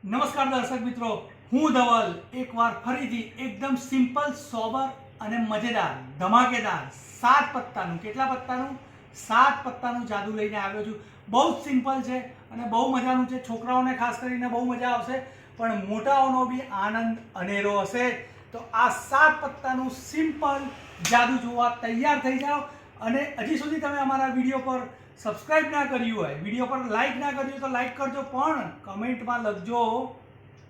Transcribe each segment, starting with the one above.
નમસ્કાર દર્શક મિત્રો, હું ધવલ એકવાર ફરીથી એકદમ સિમ્પલ, સોબર અને મજેદાર, ધમાકેદાર 7 પત્તાનું, કેટલા પત્તાનું? 7 પત્તાનું જાદુ લઈને આવ્યો છું. બહુ જ સિમ્પલ છે અને બહુ મજાનું છે. છોકરાઓને ખાસ કરીને બહુ મજા આવશે, પણ મોટાઓનો બી આનંદ અનેરો હશે. તો આ 7 પત્તાનું સિમ્પલ જાદુ જોવા તૈયાર થઈ જાઓ. અને હજી સુધી તમે અમારા વિડીયો પર સબસ્ક્રાઇબ ના કર્યું હોય, વિડીયો પર લાઇક ના કર્યું તો લાઇક કરજો, પણ કમેન્ટમાં લખજો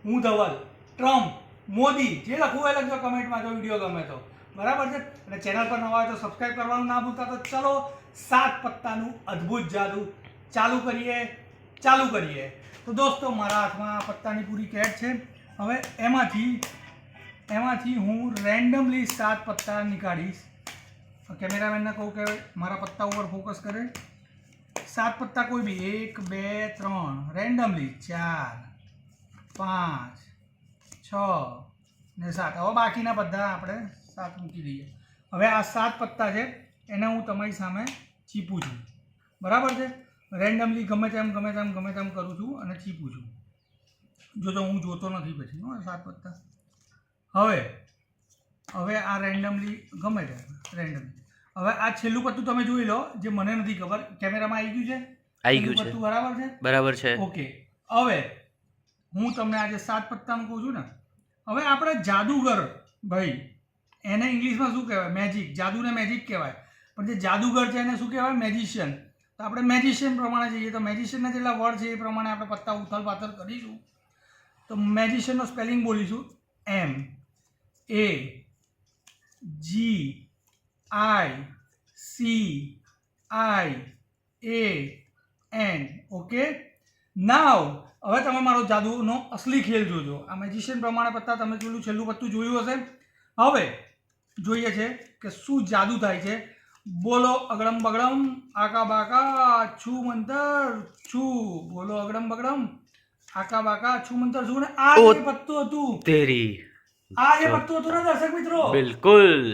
હું ધવલ, ટ્રમ્પ, મોદી, જે લખવું હોય લખજો કમેન્ટમાં જો વિડીયો ગમે તો. બરાબર છે? અને ચેનલ પર નવા હોય તો સબસ્ક્રાઇબ કરવાનું ના ભૂલતા. તો ચલો 7 પત્તાનું અદ્ભુત જાદુ ચાલુ કરીએ. તો દોસ્તો, મારા હાથમાં આ પત્તાની પૂરી કેટ છે. હવે એમાંથી હું રેન્ડમલી 7 પત્તા નીકાળીશ. કેમેરામેનને કહું કે મારા પત્તા ઉપર ફોકસ કરે. 7 પત્તા કોઈ બી, 1 2 3 રેન્ડમલી, 4 5 6 ને 7. હવે બાકીના બધા આપણે 7 મૂકી દઈએ. હવે આ 7 પત્તા છે એને હું તમારી સામે ચીપું છું. બરાબર છે? રેન્ડમલી ગમે તેમ કરું છું અને ચીપું છું. જો હું જોતો નથી પછી 7 પત્તા. હવે આ રેન્ડમલી ગમે તે રેન્ડમલી. હવે આ છેલ્લું પત્તું તમે જોઈ લો, જે મને નથી ખબર. કેમેરામાં આવી ગયું છે? આવી ગયું છે. પત્તું બરાબર છે? બરાબર છે. ઓકે. હવે હું તમને આજે 7 પત્તાનું કહું છું ને. હવે આપણે જાદુગર, ભાઈ, એને ઇંગ્લિશમાં શું કહેવાય? મેજિક. જાદુને મેજિક કહેવાય, પણ જે જાદુગર છે એને શું કહેવાય? મેજિશિયન. તો આપણે મેજિશિયન પ્રમાણે જઈએ તો મેજિશિયનના જેટલા વર્ડ છે એ પ્રમાણે આપણે પત્તા ઉથલ પાથલ કરીશું. તો મેજિશિયનનો સ્પેલિંગ બોલીશું: MAGICIAN. ઓકે. નાવ હવે તમે મારો જાદુનો અસલી ખેલ જોજો. આ મેજિશિયન પ્રમાણે પત્તા તમે પેલું છેલ્લું પત્તું જોયું હશે. હવે જોઈએ છે કે શું જાદુ થાય છે. બોલો અગડમ બગડમ, આકા બાકા, છું મંતર છું. બોલો અગડમ બગડમ, આકા બાકા, છું મંતર છું. ને આ જે પત્તું હતું, આ જે પત્તું હતું ને દર્શક મિત્રો, બિલકુલ.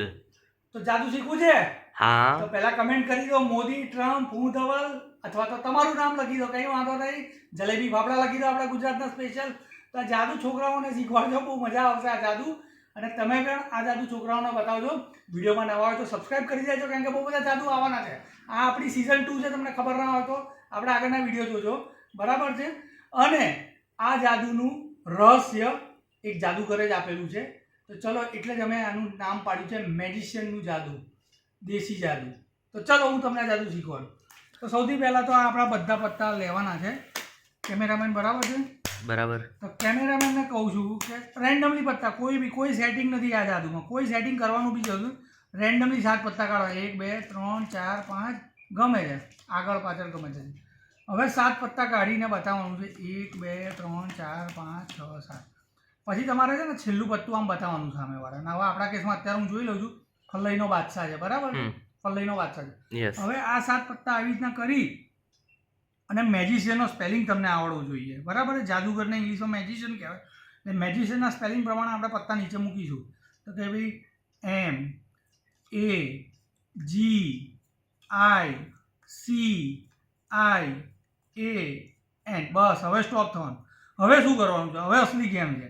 તો જાદુ શીખવું છે? હા. તો પહેલા કમેન્ટ કરી દો મોદી, ટ્રમ્પ, હું ધવલ, અથવા તો તમારું નામ લખી દો, કંઈ વાંધો નહીં. જલેબી ફાફડા લખી દો, આપણા ગુજરાતના સ્પેશિયલ. તો આ જાદુ છોકરાઓને શીખવાડજો, બહુ મજા આવશે આ જાદુ. અને તમે પણ આ જાદુ છોકરાઓને બતાવજો. વિડીયોમાં નવા હોય તો સબસ્ક્રાઇબ કરી દેજો, કારણ કે બહુ બધા જાદુ આવવાના છે. આ આપણી સિઝન 2 છે. તમને ખબર ના હોય તો આપણે આગળના વિડીયો જોજો. બરાબર છે? અને આ જાદુનું રહસ્ય એક જાદુગરે જ આપેલું છે. તો ચલો, એટલે જ અમે આનું નામ પાડ્યું છે મેજિશિયનનું જાદુ, દેશી જાદુ. તો ચલો હું તમને જાદુ શીખવાડું. તો સૌથી પહેલાં તો આપણા બધા પત્તા લેવાના છે. કેમેરામેન બરાબર છે? બરાબર. તો કેમેરામેનને કહું છું કે રેન્ડમલી પત્તા, કોઈ સેટિંગ નથી આ જાદુમાં, કોઈ સેટિંગ કરવાનું બી જરૂર. રેન્ડમલી 7 પત્તા કાઢો. 1 2 3 4 5, ગમે છે, આગળ પાછળ ગમે છે. હવે 7 પત્તા કાઢીને બતાવવાનું છે. 1 2 3 4 5 6 7. પછી તમારે છે ને છેલ્લું પત્તું આમ બતાવવાનું સામેવાળાને. હવે આપણા કેસમાં અત્યારે હું જોઈ લઉં છું, ફલ્લઈનો બાદશાહ છે. બરાબર? ફલ્લઈનો બાદશાહ છે. હવે આ 7 પત્તા આવી રીતના કરી અને મેજિશિયનનો સ્પેલિંગ તમને આવડવું જોઈએ. બરાબર? જાદુગરને ઇંગ્લિશમાં મેજિશિયન કહેવાય. એટલે મેજિશિયનના સ્પેલિંગ પ્રમાણે આપણે પત્તા નીચે મૂકીશું. તો કે ભાઈ MAGICIAN. બસ, હવે સ્ટોપ થવાનું. હવે શું કરવાનું છે? હવે અસલી ગેમ છે.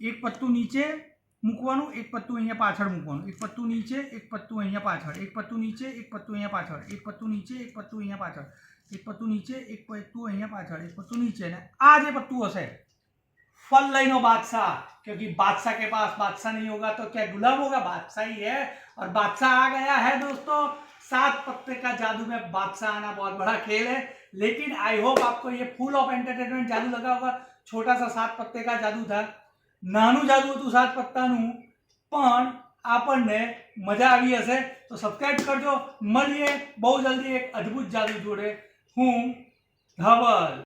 એક પત્તું નીચે મૂકવાનું, એક પત્તું અહીંયા પાછળ મૂકવાનું. એક પત્તું નીચે, એક પત્તું અહીંયા પાછળ, એક પત્તું નીચે, એક પત્તું અહીંયા પાછળ, એક પત્તું નીચે, એક પત્તું અહીંયા પાછળ, એક પત્તું નીચે, એક પત્તું અહીંયા પાછળ, એક પત્તું નીચે. ને આ જે પત્તું હશે, फल्लईनो बादशाह, क्योंकि बादशाह के पास बादशाह नहीं होगा तो क्या गुलाम होगा? बादशाह ही है, और बादशाह आ गया है दोस्तों. 7 पत्ते का जादू में बादशाह आना बहुत बड़ा खेल है, लेकिन आई होप आपको ये फुल ऑफ एंटरटेनमेंट जादू लगा होगा. छोटा सा 7 पत्ते का जादू था, नाનું જાદુ હતું 7 પત્તાનું, પણ આપણને મજા આવી હશે. તો સબસ્ક્રાઇબ કરજો. મળીએ બહુ જલ્દી એક અદ્ભુત જાદુ જોડે. હું ધવલ.